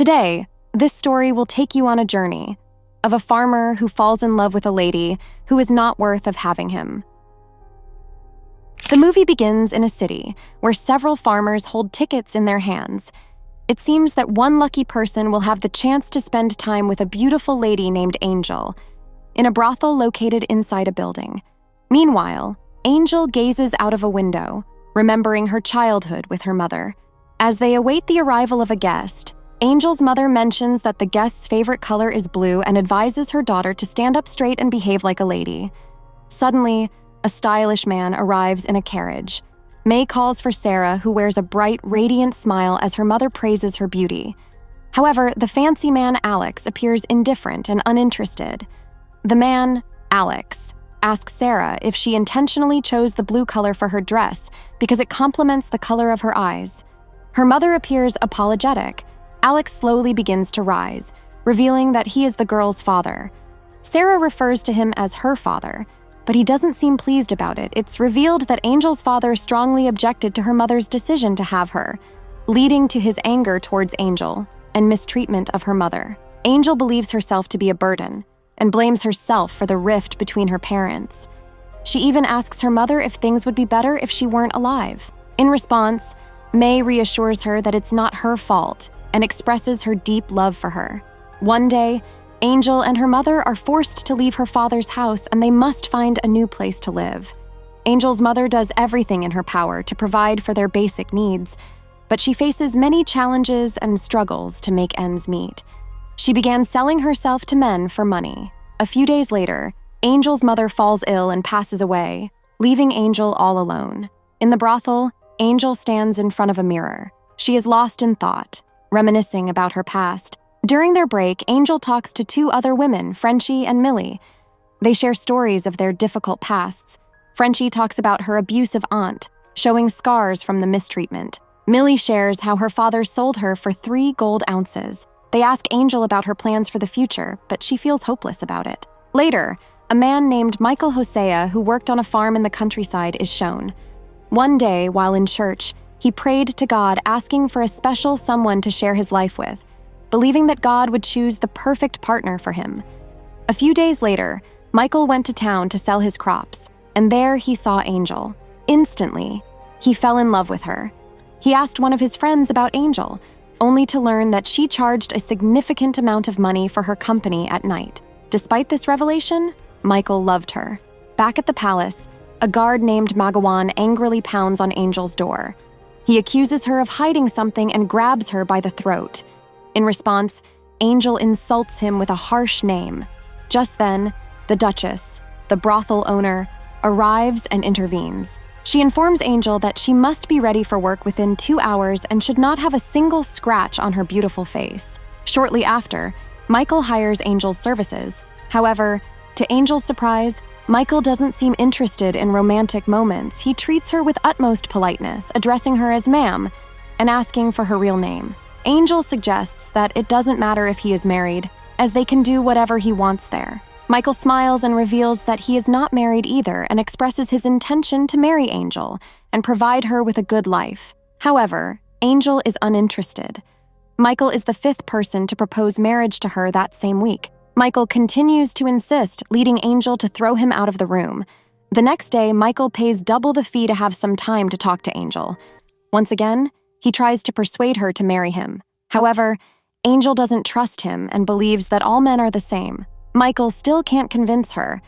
Today, this story will take you on a journey of a farmer who falls in love with a lady who is not worth of having him. The movie begins in a city where several farmers hold tickets in their hands. It seems that one lucky person will have the chance to spend time with a beautiful lady named Angel in a brothel located inside a building. Meanwhile, Angel gazes out of a window, remembering her childhood with her mother. As they await the arrival of a guest, Angel's mother mentions that the guest's favorite color is blue and advises her daughter to stand up straight and behave like a lady. Suddenly, a stylish man arrives in a carriage. May calls for Sarah, who wears a bright, radiant smile as her mother praises her beauty. However, the fancy man, Alex, appears indifferent and uninterested. The man, Alex, asks Sarah if she intentionally chose the blue color for her dress because it complements the color of her eyes. Her mother appears apologetic. Alex slowly begins to rise, revealing that he is the girl's father. Sarah refers to him as her father, but he doesn't seem pleased about it. It's revealed that Angel's father strongly objected to her mother's decision to have her, leading to his anger towards Angel and mistreatment of her mother. Angel believes herself to be a burden and blames herself for the rift between her parents. She even asks her mother if things would be better if she weren't alive. In response, May reassures her that it's not her fault and expresses her deep love for her. One day, Angel and her mother are forced to leave her father's house and they must find a new place to live. Angel's mother does everything in her power to provide for their basic needs, but she faces many challenges and struggles to make ends meet. She began selling herself to men for money. A few days later, Angel's mother falls ill and passes away, leaving Angel all alone. In the brothel, Angel stands in front of a mirror. She is lost in thought, reminiscing about her past. During their break, Angel talks to two other women, Frenchie and Millie. They share stories of their difficult pasts. Frenchie talks about her abusive aunt, showing scars from the mistreatment. Millie shares how her father sold her for 3 gold ounces. They ask Angel about her plans for the future, but she feels hopeless about it. Later, a man named Michael Hosea, who worked on a farm in the countryside, is shown. One day, while in church, he prayed to God, asking for a special someone to share his life with, believing that God would choose the perfect partner for him. A few days later, Michael went to town to sell his crops, and there he saw Angel. Instantly, he fell in love with her. He asked one of his friends about Angel, only to learn that she charged a significant amount of money for her company at night. Despite this revelation, Michael loved her. Back at the palace, a guard named Magawan angrily pounds on Angel's door. He accuses her of hiding something and grabs her by the throat. In response, Angel insults him with a harsh name. Just then, the Duchess, the brothel owner, arrives and intervenes. She informs Angel that she must be ready for work within 2 hours and should not have a single scratch on her beautiful face. Shortly after, Michael hires Angel's services. However, to Angel's surprise, Michael doesn't seem interested in romantic moments. He treats her with utmost politeness, addressing her as ma'am and asking for her real name. Angel suggests that it doesn't matter if he is married, as they can do whatever he wants there. Michael smiles and reveals that he is not married either and expresses his intention to marry Angel and provide her with a good life. However, Angel is uninterested. Michael is the 5th person to propose marriage to her that same week. Michael continues to insist, leading Angel to throw him out of the room. The next day, Michael pays double the fee to have some time to talk to Angel. Once again, he tries to persuade her to marry him. However, Angel doesn't trust him and believes that all men are the same. Michael still can't convince her.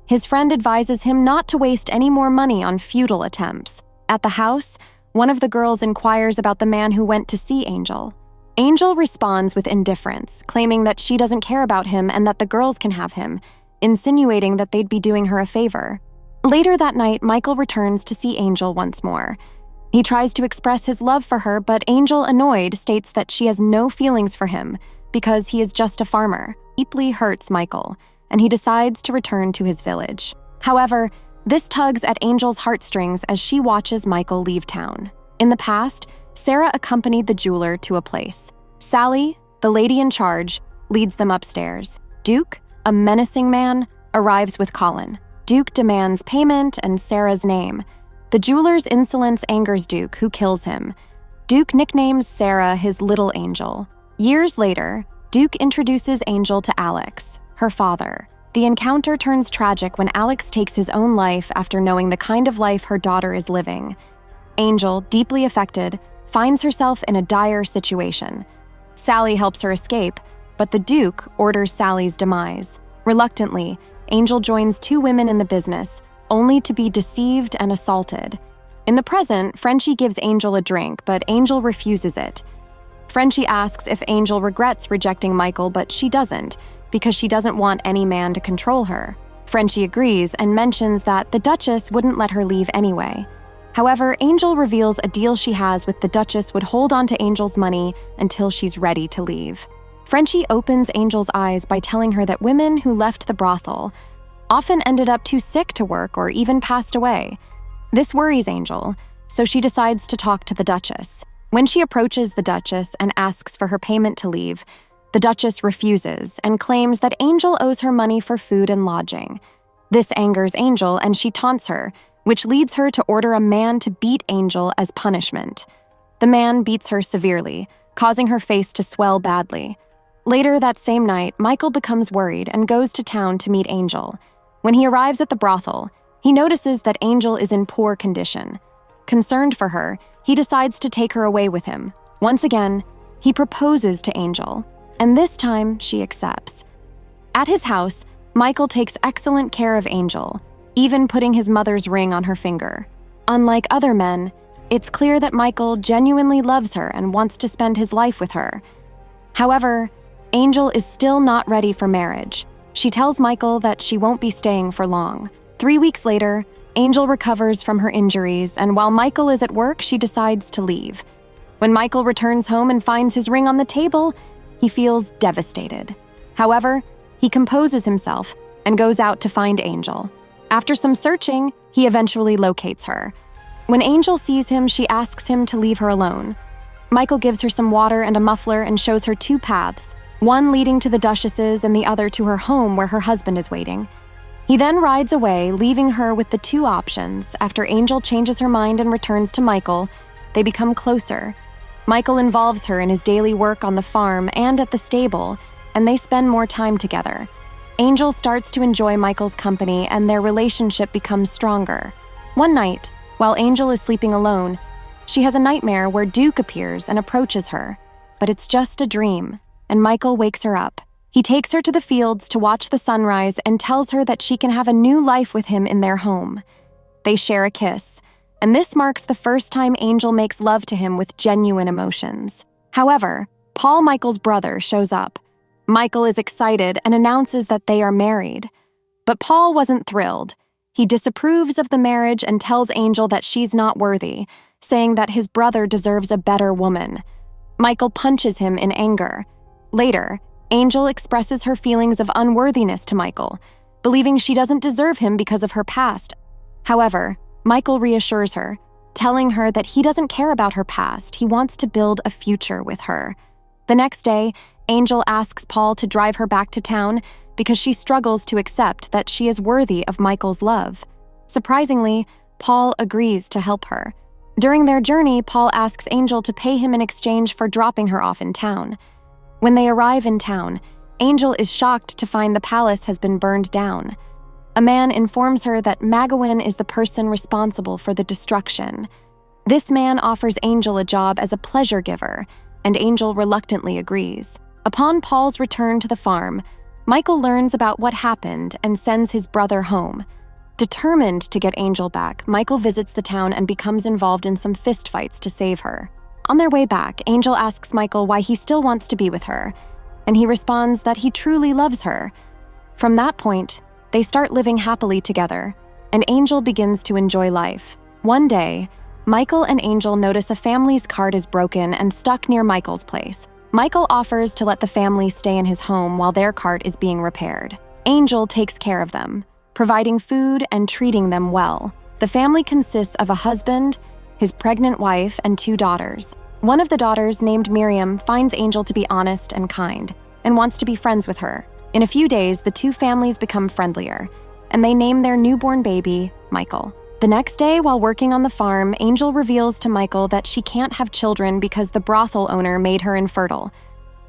His friend advises him not to waste any more money on futile attempts. At the house, one of the girls inquires about the man who went to see Angel. Angel responds with indifference, claiming that she doesn't care about him and that the girls can have him, insinuating that they'd be doing her a favor. Later that night, Michael returns to see Angel once more. He tries to express his love for her, but Angel, annoyed, states that she has no feelings for him because he is just a farmer. Deeply hurts Michael, and he decides to return to his village. However, this tugs at Angel's heartstrings as she watches Michael leave town. In the past, Sarah accompanied the jeweler to a place. Sally, the lady in charge, leads them upstairs. Duke, a menacing man, arrives with Colin. Duke demands payment and Sarah's name. The jeweler's insolence angers Duke, who kills him. Duke nicknames Sarah his little angel. Years later, Duke introduces Angel to Alex, her father. The encounter turns tragic when Alex takes his own life after knowing the kind of life her daughter is living. Angel, deeply affected, finds herself in a dire situation. Sally helps her escape, but the Duke orders Sally's demise. Reluctantly, Angel joins two women in the business, only to be deceived and assaulted. In the present, Frenchie gives Angel a drink, but Angel refuses it. Frenchie asks if Angel regrets rejecting Michael, but she doesn't, because she doesn't want any man to control her. Frenchie agrees and mentions that the Duchess wouldn't let her leave anyway. However, Angel reveals a deal she has with the Duchess would hold on to Angel's money until she's ready to leave. Frenchie opens Angel's eyes by telling her that women who left the brothel often ended up too sick to work or even passed away. This worries Angel, so she decides to talk to the Duchess. When she approaches the Duchess and asks for her payment to leave, the Duchess refuses and claims that Angel owes her money for food and lodging. This angers Angel and she taunts her, which leads her to order a man to beat Angel as punishment. The man beats her severely, causing her face to swell badly. Later that same night, Michael becomes worried and goes to town to meet Angel. When he arrives at the brothel, he notices that Angel is in poor condition. Concerned for her, he decides to take her away with him. Once again, he proposes to Angel, and this time she accepts. At his house, Michael takes excellent care of Angel, even putting his mother's ring on her finger. Unlike other men, it's clear that Michael genuinely loves her and wants to spend his life with her. However, Angel is still not ready for marriage. She tells Michael that she won't be staying for long. 3 weeks later, Angel recovers from her injuries, and while Michael is at work, she decides to leave. When Michael returns home and finds his ring on the table, he feels devastated. However, he composes himself and goes out to find Angel. After some searching, he eventually locates her. When Angel sees him, she asks him to leave her alone. Michael gives her some water and a muffler and shows her two paths, one leading to the Duchess's and the other to her home where her husband is waiting. He then rides away, leaving her with the two options. After Angel changes her mind and returns to Michael, they become closer. Michael involves her in his daily work on the farm and at the stable, and they spend more time together. Angel starts to enjoy Michael's company, and their relationship becomes stronger. One night, while Angel is sleeping alone, she has a nightmare where Duke appears and approaches her. But it's just a dream, and Michael wakes her up. He takes her to the fields to watch the sunrise and tells her that she can have a new life with him in their home. They share a kiss, and this marks the first time Angel makes love to him with genuine emotions. However, Paul, Michael's brother, shows up. Michael is excited and announces that they are married. But Paul wasn't thrilled. He disapproves of the marriage and tells Angel that she's not worthy, saying that his brother deserves a better woman. Michael punches him in anger. Later, Angel expresses her feelings of unworthiness to Michael, believing she doesn't deserve him because of her past. However, Michael reassures her, telling her that he doesn't care about her past. He wants to build a future with her. The next day, Angel asks Paul to drive her back to town because she struggles to accept that she is worthy of Michael's love. Surprisingly, Paul agrees to help her. During their journey, Paul asks Angel to pay him in exchange for dropping her off in town. When they arrive in town, Angel is shocked to find the palace has been burned down. A man informs her that Magawin is the person responsible for the destruction. This man offers Angel a job as a pleasure giver, and Angel reluctantly agrees. Upon Paul's return to the farm, Michael learns about what happened and sends his brother home. Determined to get Angel back, Michael visits the town and becomes involved in some fistfights to save her. On their way back, Angel asks Michael why he still wants to be with her, and he responds that he truly loves her. From that point, they start living happily together, and Angel begins to enjoy life. One day, Michael and Angel notice a family's cart is broken and stuck near Michael's place. Michael offers to let the family stay in his home while their cart is being repaired. Angel takes care of them, providing food and treating them well. The family consists of a husband, his pregnant wife, and 2 daughters. One of the daughters, named Miriam, finds Angel to be honest and kind, and wants to be friends with her. In a few days, the 2 families become friendlier, and they name their newborn baby Michael. The next day, while working on the farm, Angel reveals to Michael that she can't have children because the brothel owner made her infertile.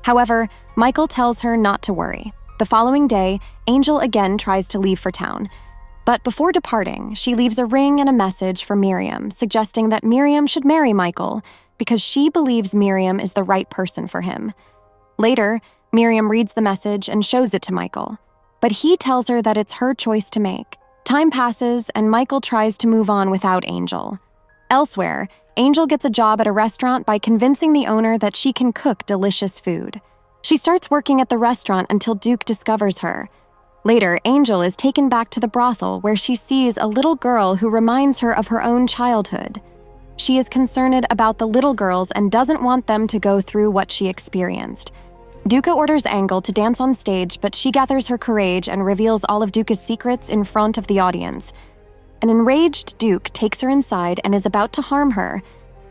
However, Michael tells her not to worry. The following day, Angel again tries to leave for town. But before departing, she leaves a ring and a message for Miriam, suggesting that Miriam should marry Michael because she believes Miriam is the right person for him. Later, Miriam reads the message and shows it to Michael, but he tells her that it's her choice to make. Time passes, and Michael tries to move on without Angel. Elsewhere, Angel gets a job at a restaurant by convincing the owner that she can cook delicious food. She starts working at the restaurant until Duke discovers her. Later, Angel is taken back to the brothel where she sees a little girl who reminds her of her own childhood. She is concerned about the little girls and doesn't want them to go through what she experienced. Duke orders Angel to dance on stage, but she gathers her courage and reveals all of Duke's secrets in front of the audience. An enraged Duke takes her inside and is about to harm her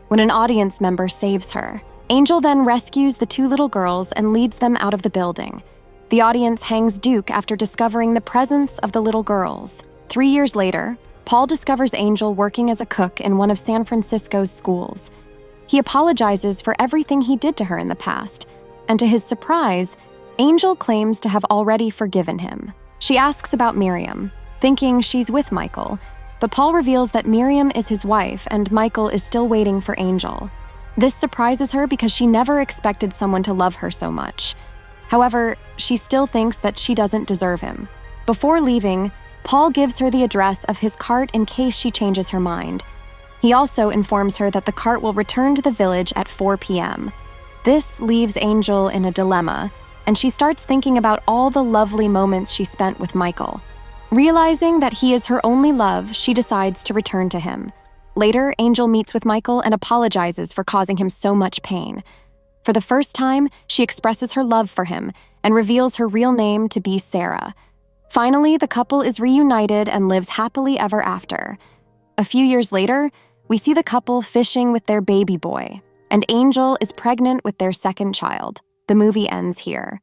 when an audience member saves her. Angel then rescues the two little girls and leads them out of the building. The audience hangs Duke after discovering the presence of the little girls. 3 years later, Paul discovers Angel working as a cook in one of San Francisco's schools. He apologizes for everything he did to her in the past, and to his surprise, Angel claims to have already forgiven him. She asks about Miriam, thinking she's with Michael, but Paul reveals that Miriam is his wife and Michael is still waiting for Angel. This surprises her because she never expected someone to love her so much. However, she still thinks that she doesn't deserve him. Before leaving, Paul gives her the address of his cart in case she changes her mind. He also informs her that the cart will return to the village at 4 p.m. This leaves Angel in a dilemma, and she starts thinking about all the lovely moments she spent with Michael. Realizing that he is her only love, she decides to return to him. Later, Angel meets with Michael and apologizes for causing him so much pain. For the first time, she expresses her love for him and reveals her real name to be Sarah. Finally, the couple is reunited and lives happily ever after. A few years later, we see the couple fishing with their baby boy, and Angel is pregnant with their second child. The movie ends here.